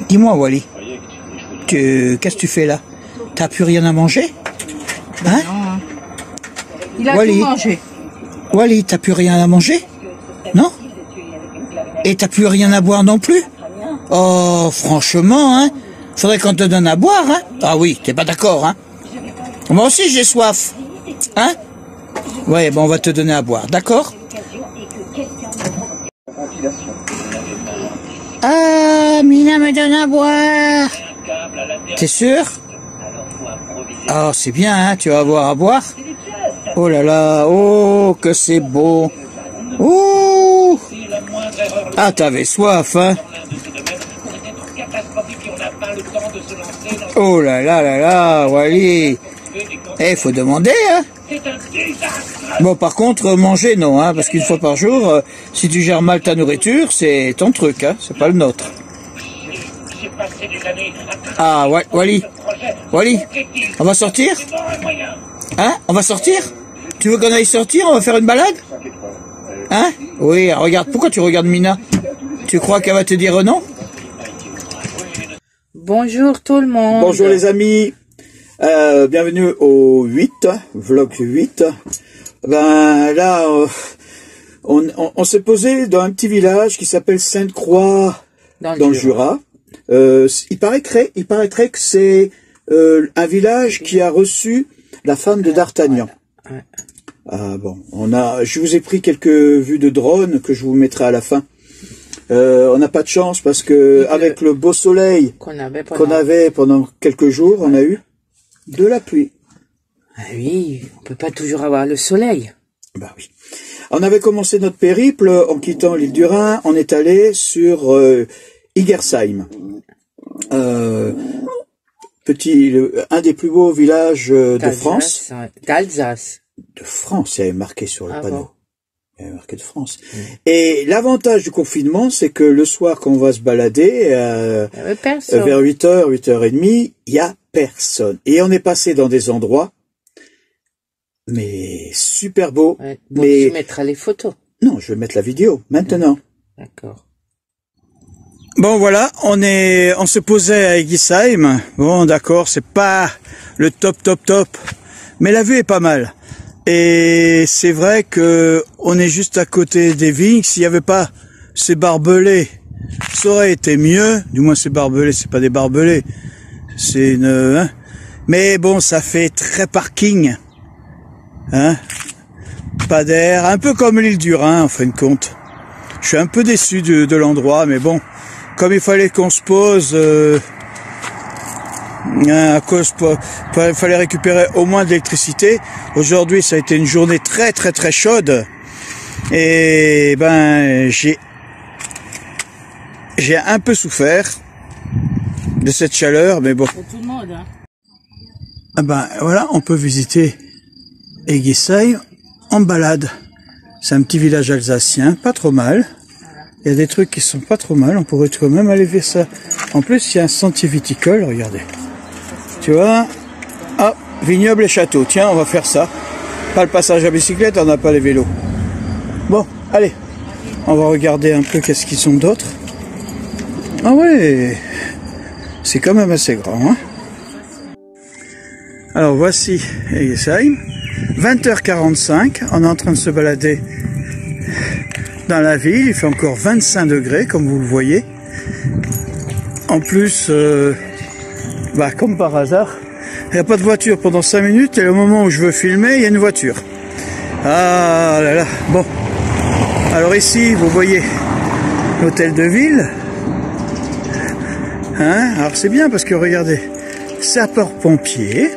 Dis-moi, Wally, qu'est-ce que tu fais là? T'as plus rien à manger? Hein? Non. Il a Wally, tout mangé. Wally, t'as plus rien à manger? Non? Et t'as plus rien à boire non plus? Oh, franchement, hein? Faudrait qu'on te donne à boire, hein? Ah oui, t'es pas d'accord, hein? Moi aussi, j'ai soif. Hein? Ouais, bon, on va te donner à boire, d'accord? Ah, Mina me donne à boire. T'es sûr? Ah, c'est bien, hein? Tu vas avoir à boire? Oh là là, oh, que c'est beau. Oh! Ah, t'avais soif, hein? Oh là là là là, Wally. Eh, faut demander, hein? Bon, par contre, manger, non, hein, parce qu'une fois par jour, si tu gères mal ta nourriture, c'est ton truc, hein, c'est pas le nôtre. Ah, Wally, Wally, on va sortir? Hein? On va sortir? Tu veux qu'on aille sortir? On va faire une balade? Hein? Oui, regarde, pourquoi tu regardes Mina? Tu crois qu'elle va te dire non? Bonjour tout le monde. Bonjour les amis. Bienvenue au 8, vlog 8. Ben là, on s'est posé dans un petit village qui s'appelle Sainte-Croix dans le Jura. Il paraîtrait que c'est un village qui a reçu la femme de D'Artagnan. Ah bon, je vous ai pris quelques vues de drone que je vous mettrai à la fin. On n'a pas de chance parce que avec le beau soleil qu'on avait pendant quelques jours, on a eu de la pluie. Ah oui, on peut pas toujours avoir le soleil. Bah oui. On avait commencé notre périple en quittant l'île du Rhin. On est allé sur Igersheim, un des plus beaux villages de France. D'Alsace. De France, il y avait marqué sur le panneau. Bon. Il y avait marqué de France. Et l'avantage du confinement, c'est que le soir, quand on va se balader, vers 8h, 8h30, il y a personne. Et on est passé dans des endroits, mais super beaux. Ouais. Bon, mais... tu mettras les photos. Non, je vais mettre la vidéo, maintenant. D'accord. Bon, voilà, on se posait à Igersheim. Bon, d'accord, c'est pas le top, mais la vue est pas mal. Et c'est vrai que on est juste à côté des vignes. S'il n'y avait pas ces barbelés, ça aurait été mieux. Du moins, ces barbelés, c'est pas des barbelés. C'est une... Hein. Mais bon, ça fait très parking. Hein. Pas d'air. Un peu comme l'île du Rhin, en fin de compte. Je suis un peu déçu de l'endroit, mais bon. Comme il fallait qu'on se pose... il fallait récupérer au moins de l'électricité. Aujourd'hui, ça a été une journée très chaude. Et ben, j'ai un peu souffert de cette chaleur, mais bon. Pour tout le monde, hein. Ah ben, voilà, on peut visiter Igersheim en balade. C'est un petit village alsacien, pas trop mal. Il y a des trucs qui sont pas trop mal, on pourrait quand même aller vers ça. En plus, il y a un sentier viticole, regardez. Tu vois? Ah, vignoble et château. Tiens, on va faire ça. Pas le passage à bicyclette, on n'a pas les vélos. Bon, allez. On va regarder un peu qu'est-ce qu'ils ont d'autres. Ah ouais, c'est quand même assez grand, hein. Alors voici Igersheim. 20h45, on est en train de se balader dans la ville. Il fait encore 25 degrés, comme vous le voyez. En plus... bah, comme par hasard, il n'y a pas de voiture pendant 5 minutes et au moment où je veux filmer, il y a une voiture. Ah là là, bon. Alors ici, vous voyez l'hôtel de ville. Hein? Alors c'est bien parce que regardez, sapeurs-pompiers.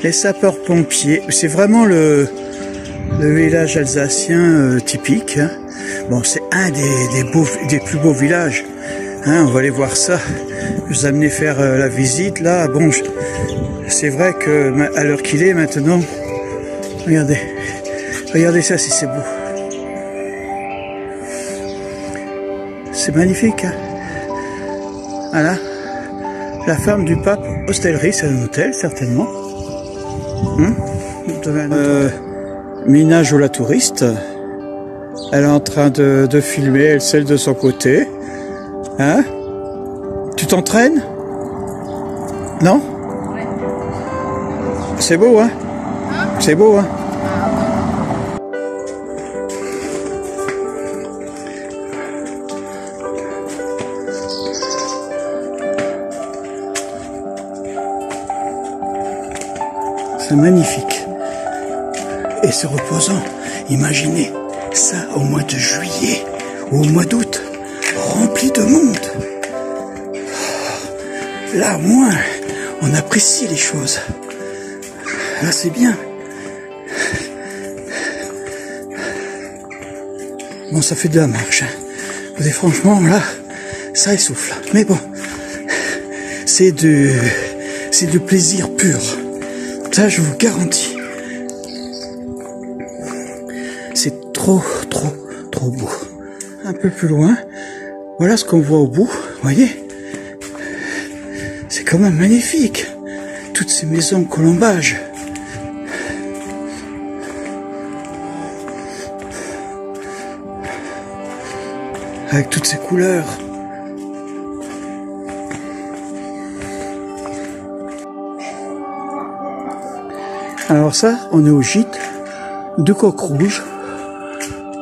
Les sapeurs-pompiers, c'est vraiment le village alsacien typique. Hein? Bon, c'est un des plus beaux villages. Hein, on va aller voir ça. Je vous amener faire la visite là. Bon, c'est vrai que à l'heure qu'il est maintenant, regardez ça si c'est beau. C'est magnifique. Hein, voilà, la ferme du pape Hostellerie, c'est un hôtel certainement. Mina joue la touriste. Elle est en train de filmer, elle celle de son côté. Hein? t'entraînes? Non? C'est beau, hein? C'est beau, hein? C'est magnifique. Et c'est reposant. Imaginez ça au mois de juillet ou au mois d'août, rempli de monde. Là, au moins, on apprécie les choses. Là, c'est bien. Bon, ça fait de la marche. Et franchement, là, ça essouffle. Mais bon, c'est du plaisir pur. Ça, je vous garantis. C'est trop beau. Un peu plus loin, voilà ce qu'on voit au bout. Vous voyez? C'est quand même magnifique. Toutes ces maisons colombages. Avec toutes ces couleurs. Alors ça, on est au gîte de Coq Rouge.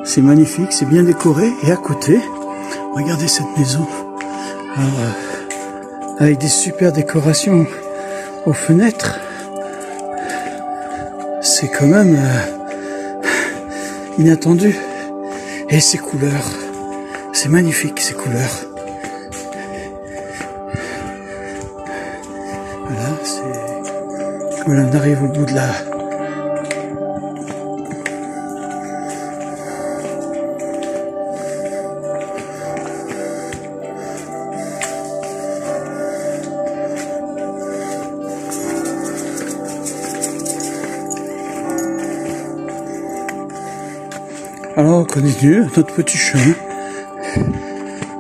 C'est magnifique, c'est bien décoré. Et à côté, regardez cette maison. Alors, avec des super décorations aux fenêtres. C'est quand même inattendu. Et ces couleurs. C'est magnifique, ces couleurs. Voilà, on arrive au bout de la... Alors on continue notre petit chemin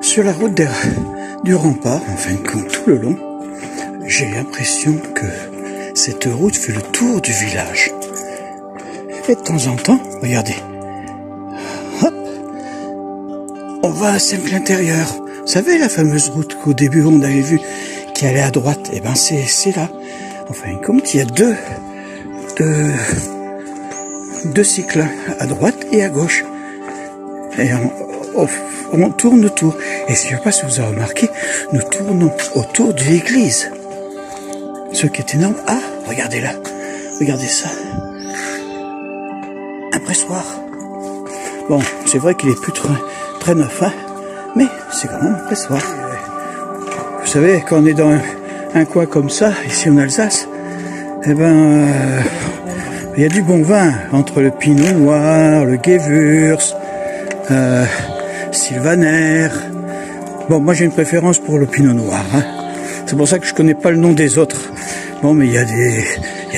sur la route du rempart, en fin de compte, tout le long. J'ai l'impression que cette route fait le tour du village. Et de temps en temps, regardez, hop, on va à Saint-L'Intérieur. Vous savez, la fameuse route qu'au début on avait vue, qui allait à droite, et ben c'est là. En fin de compte, il y a deux cycles, à droite et à gauche. Et on tourne autour. Et je ne sais pas si vous avez remarqué, nous tournons autour de l'église. Ce qui est énorme. Ah, regardez là. Regardez ça. Un pressoir. Bon, c'est vrai qu'il est plus très neuf, hein, mais c'est quand même un pressoir. Vous savez, quand on est dans un coin comme ça, ici en Alsace, eh ben, il y a du bon vin entre le Pinot Noir, le Gewürz, Sylvaner. Bon, moi j'ai une préférence pour le Pinot Noir, hein. C'est pour ça que je connais pas le nom des autres. Bon, mais il y a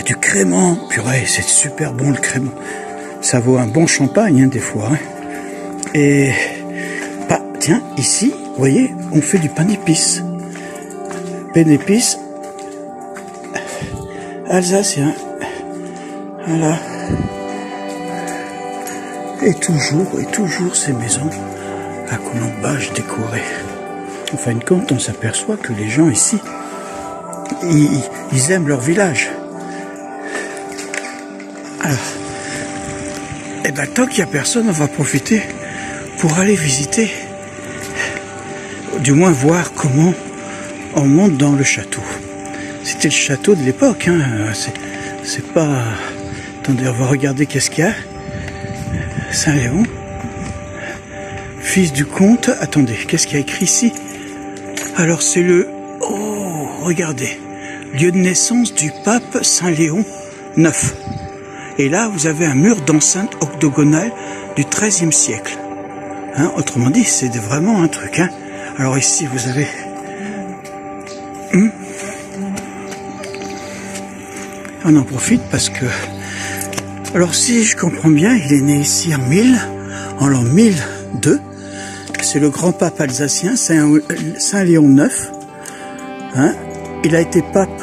du crément. Purée, c'est super bon le crément. Ça vaut un bon champagne, hein, des fois, hein. Et, bah, tiens, ici, vous voyez, on fait du pain d'épices. Pain d'épices alsacien. Voilà. Et toujours ces maisons à colombage décorées. En fin de compte, on s'aperçoit que les gens ici, ils aiment leur village. Alors, et ben tant qu'il n'y a personne, on va profiter pour aller visiter, du moins voir comment on monte dans le château. C'était le château de l'époque, hein. C'est pas... Attendez, on va regarder qu'est-ce qu'il y a. Saint-Léon, fils du comte. Attendez, qu'est-ce qu'il y a écrit ici? Alors c'est le... Oh, regardez. Lieu de naissance du pape Saint-Léon IX. Et là, vous avez un mur d'enceinte octogonale du XIIIe siècle. Hein, autrement dit, c'est vraiment un truc. Hein. Alors ici, vous avez... On en profite parce que... Alors si je comprends bien, il est né ici en l'an 1002. C'est le grand pape alsacien, Saint-Léon IX. Hein, il a été pape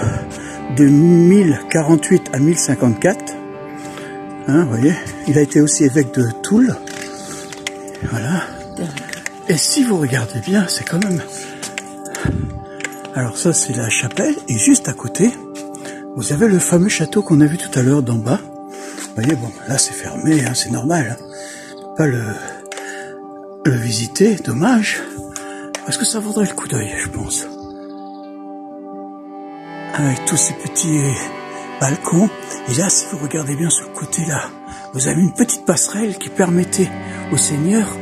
de 1048 à 1054. Hein, vous voyez, il a été aussi évêque de Toul. Voilà. Et si vous regardez bien, c'est quand même Alors ça, c'est la chapelle. Et juste à côté, vous avez le fameux château qu'on a vu tout à l'heure d'en bas. Vous voyez, bon, là, c'est fermé, hein, c'est normal. Hein. Pas le visiter, dommage. Parce que ça vaudrait le coup d'œil, je pense. Avec tous ces petits balcons. Et là, si vous regardez bien sur le côté, là, vous avez une petite passerelle qui permettait au Seigneur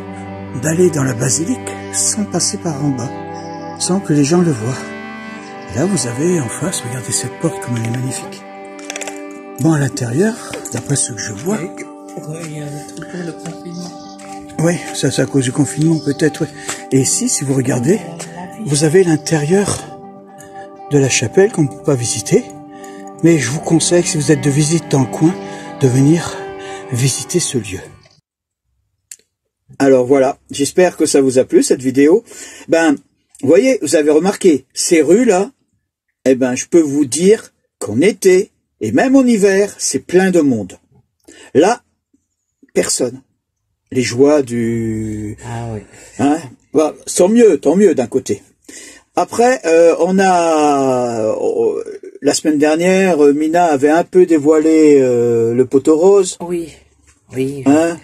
d'aller dans la basilique sans passer par en bas, sans que les gens le voient. Et là, vous avez en face, regardez cette porte comme elle est magnifique. Bon, à l'intérieur, d'après ce que je vois... Ouais, il y a le truc pour le confinement. Oui, ça c'est à cause du confinement peut-être, oui. Et ici, si vous regardez, vous avez l'intérieur de la chapelle qu'on ne peut pas visiter. Mais je vous conseille, si vous êtes de visite dans le coin, de venir visiter ce lieu. Alors voilà, j'espère que ça vous a plu cette vidéo. Ben, vous voyez, vous avez remarqué, ces rues-là, eh ben, je peux vous dire qu'en été, et même en hiver, c'est plein de monde. Là, personne. Les joies du... Ah oui. Hein, bah, tant mieux d'un côté. Après, on a... la semaine dernière, Mina avait un peu dévoilé le poteau rose. Oui, oui. Hein?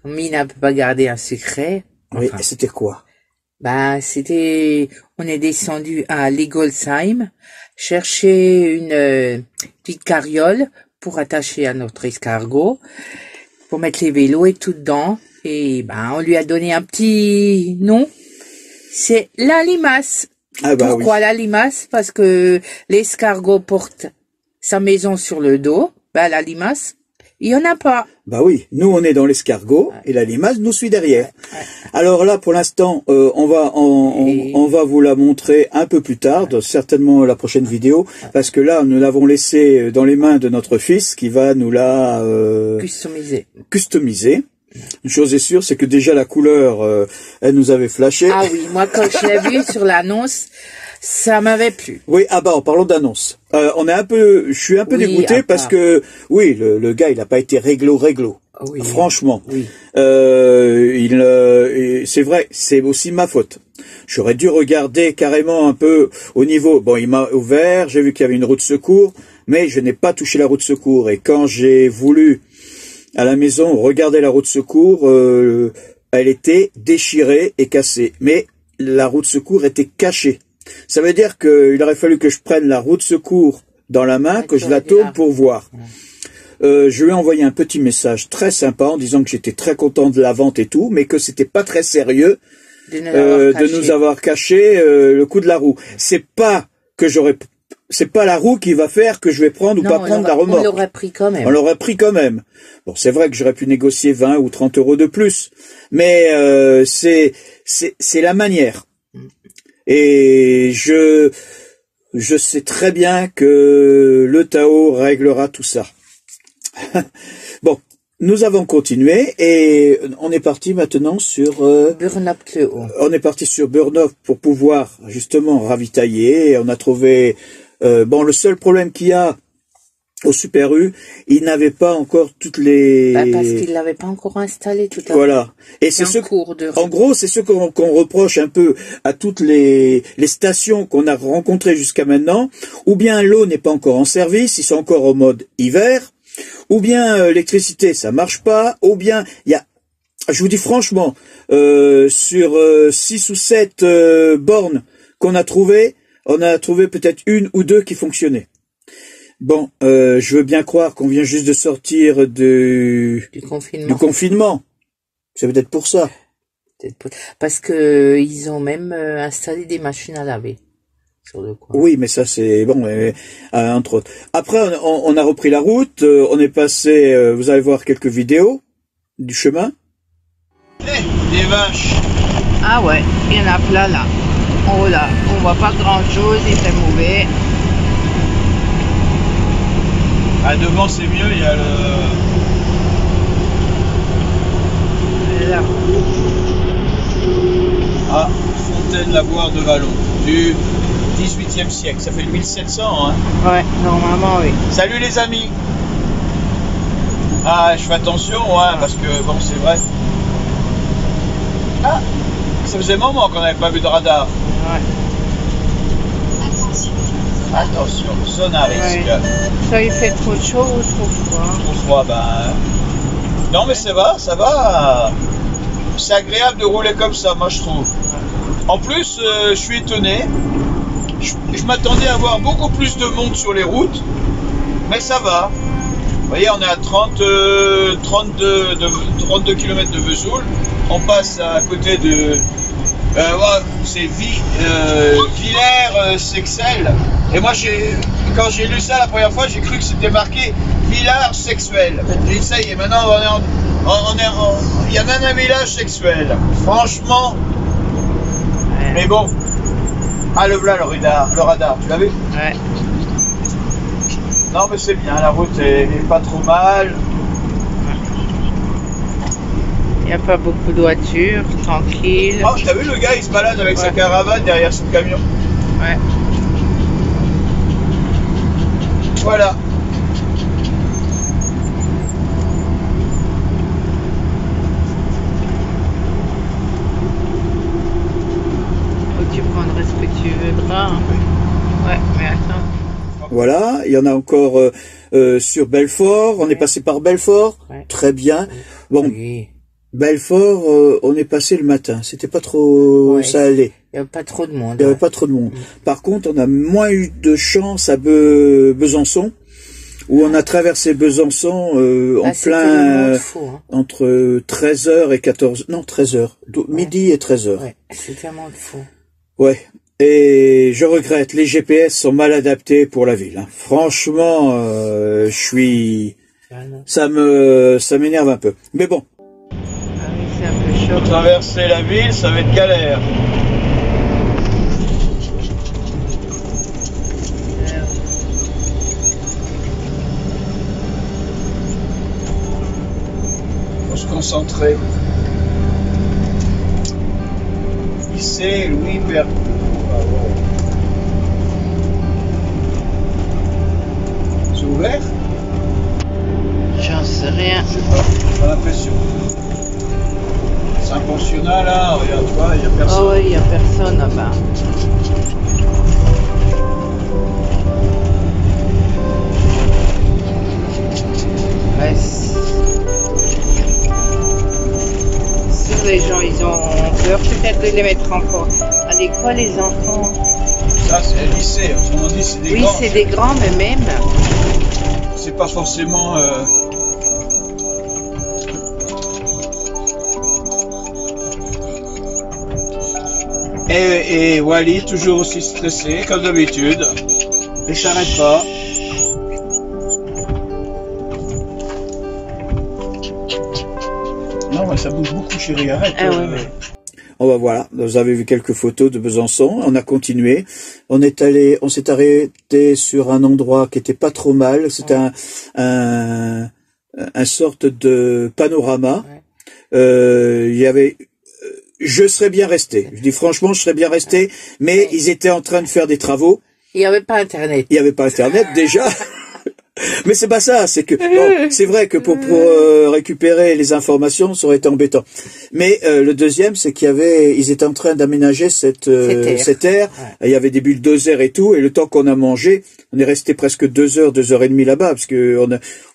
Mina ne peut pas garder un secret. Oui, Enfin, c'était quoi? bah, c'était... On est descendu à Legolsheim, chercher une petite carriole pour attacher à notre escargot, pour mettre les vélos et tout dedans. Et ben, on lui a donné un petit nom. C'est la limace. Ah bah Pourquoi oui. la limace? Parce que l'escargot porte sa maison sur le dos. Ben, la limace, il y en a pas. Bah oui, nous on est dans l'escargot et la limace nous suit derrière. Alors là, pour l'instant, on va vous la montrer un peu plus tard, certainement la prochaine vidéo, parce que là, nous l'avons laissée dans les mains de notre fils qui va nous la customiser. Une chose est sûre, c'est que déjà la couleur, elle nous avait flashé. Ah oui, moi quand je l'ai vu sur l'annonce, ça m'avait plu. Oui, ah bah en parlant d'annonce, je suis un peu Oui, dégoûté parce que oui, le gars il n'a pas été réglo. Oui. Franchement, Oui. C'est vrai, c'est aussi ma faute. J'aurais dû regarder carrément un peu au niveau. Bon, il m'a ouvert, j'ai vu qu'il y avait une roue de secours, mais je n'ai pas touché la roue de secours. Et quand j'ai voulu à la maison regarder la roue de secours, elle était déchirée et cassée, mais la roue de secours était cachée. Ça veut dire qu'il aurait fallu que je prenne la roue de secours dans la main, que je la tourne pour voir. Je lui ai envoyé un petit message très sympa en disant que j'étais très content de la vente et tout, mais que c'était pas très sérieux de nous avoir caché le coup de la roue. C'est pas la roue qui va faire que je vais prendre ou pas prendre la remorque. On l'aurait pris quand même. On l'aurait pris quand même. Bon, c'est vrai que j'aurais pu négocier 20 ou 30 euros de plus, mais c'est la manière. Et je sais très bien que le Tao réglera tout ça. Bon, nous avons continué et on est parti maintenant sur Burnhop-Cleo. on est parti sur Burnhop pour pouvoir justement ravitailler. On a trouvé bon, le seul problème qu'il y a au Super U, il n'avait pas encore toutes les... Parce qu'il l'avait pas encore installé tout à l'heure. Voilà. Et c'est en gros, c'est ce qu'on reproche un peu à toutes les stations qu'on a rencontrées jusqu'à maintenant. Ou bien l'eau n'est pas encore en service, ils sont encore en mode hiver. Ou bien l'électricité, ça marche pas. Ou bien, je vous dis franchement, sur 6 ou 7 bornes qu'on a trouvées, on a trouvé peut-être 1 ou 2 qui fonctionnaient. Bon, je veux bien croire qu'on vient juste de sortir du confinement. C'est peut-être pour ça. Parce que ils ont même installé des machines à laver sur le coin. Oui, mais ça c'est bon, entre autres. Après, on a repris la route, on est passé, vous allez voir quelques vidéos du chemin. Des vaches. Ah ouais, il y en a plein là. Oh là, on voit pas grand chose, il fait mauvais. Ah, devant c'est mieux, il y a Là. Ah, fontaine lavoir de Vallon, du 18e siècle, ça fait 1700, hein. Ouais, normalement oui. Salut les amis. Ah, je fais attention, ouais, parce que bon, c'est vrai. Ah, ça faisait un moment qu'on n'avait pas vu de radar. Ouais. Attention, zone à risque. Ouais. Soit il fait trop chaud ou trop froid. Trop froid, ben... Non mais ça va, ça va. C'est agréable de rouler comme ça, moi je trouve. En plus, je suis étonné. Je m'attendais à avoir beaucoup plus de monde sur les routes. Mais ça va. Vous voyez, on est à 32 km de Vesoul. On passe à côté de... c'est Villers-Sexel. Et moi, quand j'ai lu ça la première fois, j'ai cru que c'était marqué village sexuel. J'ai dit ça y est, maintenant il y a même un village sexuel. Franchement. Ouais. Mais bon. Ah, le radar, tu l'as vu? Ouais. Non, mais c'est bien, la route est pas trop mal. Il n'y a pas beaucoup de voitures, tranquille. Oh, t'as vu le gars, il se balade avec sa caravane derrière son camion. Ouais. Voilà. Faut que tu prendrais ce que tu voudras. Ouais, mais attends. Voilà, il y en a encore sur Belfort. On est passé par Belfort. Ouais. Très bien. Bon, Oui. Belfort, on est passé le matin. C'était pas trop... Ouais, ça allait. Il n'y a pas trop de monde. Il n'y avait pas trop de monde. Par contre, on a moins eu de chance à Besançon, où on a traversé Besançon en plein... Fou, hein. Entre 13h et 14... Non, 13h. Midi et 13h. Ouais, c'est tellement fou. Ouais. Et je regrette, les GPS sont mal adaptés pour la ville. Hein. Franchement, je suis... Ça m'énerve un peu. Mais bon. Ah oui, c'est un peu chaud. Pour traverser la ville, ça va être galère. Faut se concentrer. Lycée Louis Berthoud. C'est ouvert? J'en sais rien. Je sais pas, j'ai pas l'impression. C'est un pensionnat là, regarde-toi, il n'y a personne. Oh oui, il n'y a personne là-bas. Ouais, si les gens ils ont peur peut-être de les mettre encore à l'école, les enfants. Ça c'est un lycée, autrement dit c'est des Oui, grands. c'est des grands, mais même. C'est pas forcément... Et Wally, toujours aussi stressé, comme d'habitude. Il s'arrête pas. Non, mais ça bouge beaucoup, chérie, arrête. Ah oui, mais... Oh bah voilà, vous avez vu quelques photos de Besançon, on a continué, on s'est arrêté sur un endroit qui était pas trop mal, c'était un sorte de panorama, il y avait, je serais bien resté, je dis franchement je serais bien resté, mais ils étaient en train de faire des travaux. Il n'y avait pas Internet. Il n'y avait pas Internet déjà. Mais c'est pas ça, c'est que bon, c'est vrai que pour récupérer les informations, ça aurait été embêtant. Mais le deuxième, c'est ils étaient en train d'aménager cette aire. Ouais. Il y avait des bulldozers et tout, et le temps qu'on a mangé, on est resté presque 2 heures, 2 heures et demie là-bas, parce que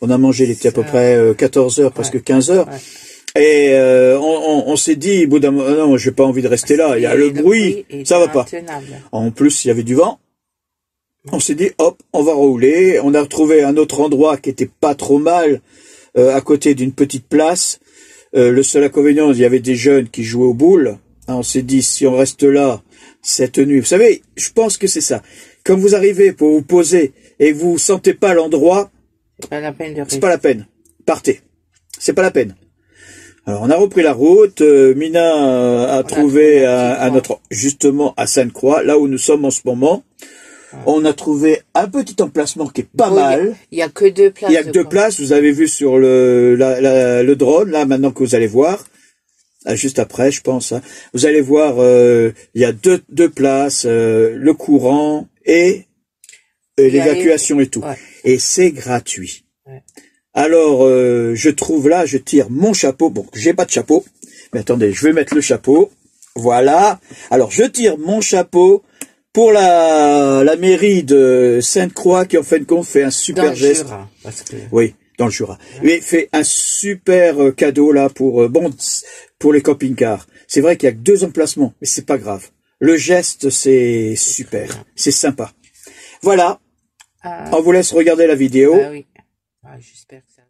on a mangé, il était à peu près 14 heures, presque 15 heures. Ouais. Et on s'est dit, au bout d'un moment, non, j'ai pas envie de rester là. Il y a le bruit, ça va pas. En plus, il y avait du vent. On s'est dit, hop, on va rouler. On a retrouvé un autre endroit qui était pas trop mal, à côté d'une petite place. Le seul inconvénient, il y avait des jeunes qui jouaient aux boules. On s'est dit, si on reste là, cette nuit. Vous savez, je pense que c'est ça. Quand vous arrivez pour vous poser et que vous sentez pas l'endroit, c'est pas la peine de rester. C'est pas la peine. Partez. C'est pas la peine. Alors, on a repris la route. Mina a trouvé justement à Sainte-Croix, là où nous sommes en ce moment. On a trouvé un petit emplacement qui est pas mal. Il y a que 2 places. Il y a que 2 places. Vous avez vu sur le drone, là, maintenant que vous allez voir. Juste après, je pense. Hein. Vous allez voir, il y a deux places, le courant et l'évacuation et tout. Ouais. Et c'est gratuit. Ouais. Alors, je trouve là, je tire mon chapeau. Bon, j'ai pas de chapeau. Mais attendez, je vais mettre le chapeau. Voilà. Alors, je tire mon chapeau pour la mairie de Sainte-Croix qui en fin de compte fait un super geste. Jura, parce que... Oui, dans le Jura. Mais fait un super cadeau là pour pour les camping-cars. C'est vrai qu'il y a que 2 emplacements, mais c'est pas grave. Le geste c'est super, c'est sympa. Voilà. On vous laisse regarder la vidéo. Ah oui. Ah, j'espère que ça...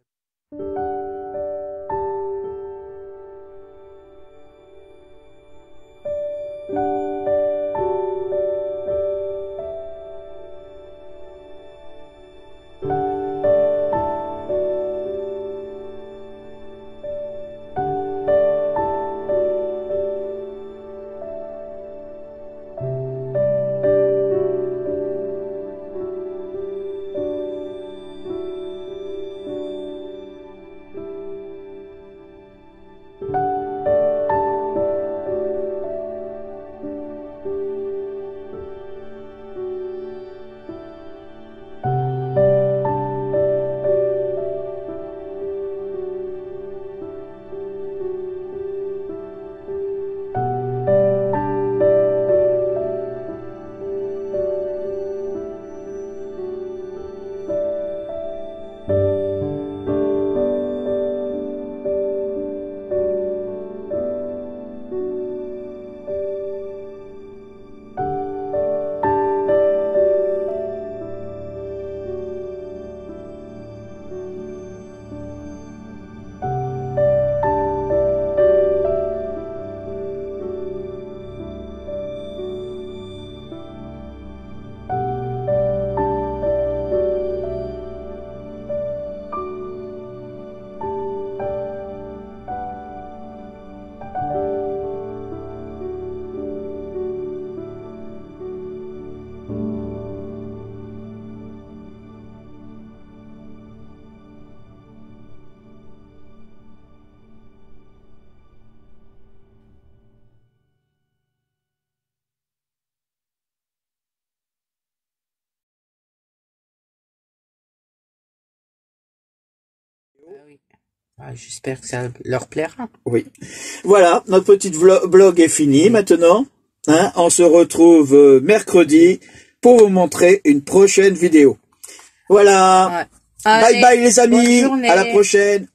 Ah oui. Ah, j'espère que ça leur plaira. Oui. Voilà, notre petite blog est fini maintenant. Hein, on se retrouve mercredi pour vous montrer une prochaine vidéo. Voilà. Ouais. Allez, bye bye les amis. bonne journée. À la prochaine.